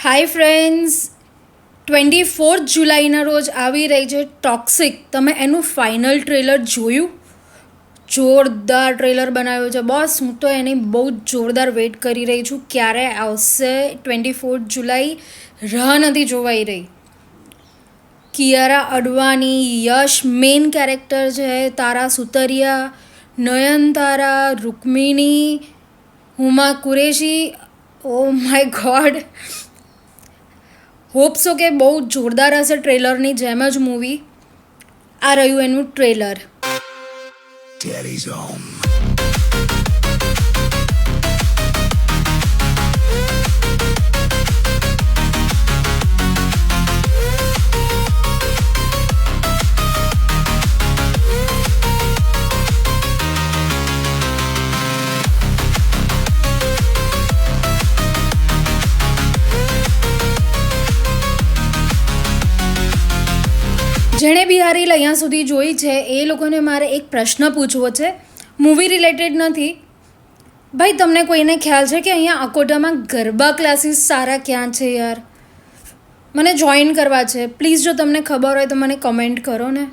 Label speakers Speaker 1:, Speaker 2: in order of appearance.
Speaker 1: Hi friends, 24 જુલાઈના રોજ આવી રહી છે ટોક્સિક. તમે એનું ફાઇનલ ટ્રેલર જોયું? જોરદાર ટ્રેલર બનાવ્યું છે બોસ. હું તો એની બહુ જ જોરદાર વેઇટ કરી રહી છું. ક્યારે આવશે 24 જુલાઈ? રાહ નથી જોવાઈ રહી. કિયારા અડવાણી, યશ મેઇન કેરેક્ટર છે, Tara Sutaria, Nayanthara, Rukmini, Huma Qureshi. Oh my God, hope so કે બહુ જોરદાર હશે ટ્રેલરની જેમ જ મૂવી. આ રહ્યું એનું ટ્રેલર.
Speaker 2: Daddy's home.
Speaker 1: જેણે બિહારી અહીંયા સુધી જોઈ છે એ લોકોને મારે એક પ્રશ્ન પૂછવો છે. મૂવી રિલેટેડ નથી ભાઈ. તમને કોઈને ખ્યાલ છે કે અહીંયા અકોટામાં ગરબા ક્લાસીસ સારા ક્યાં છે યાર? મને જોઈન કરવા છે પ્લીઝ. જો તમને ખબર હોય તો મને કમેન્ટ કરો ને.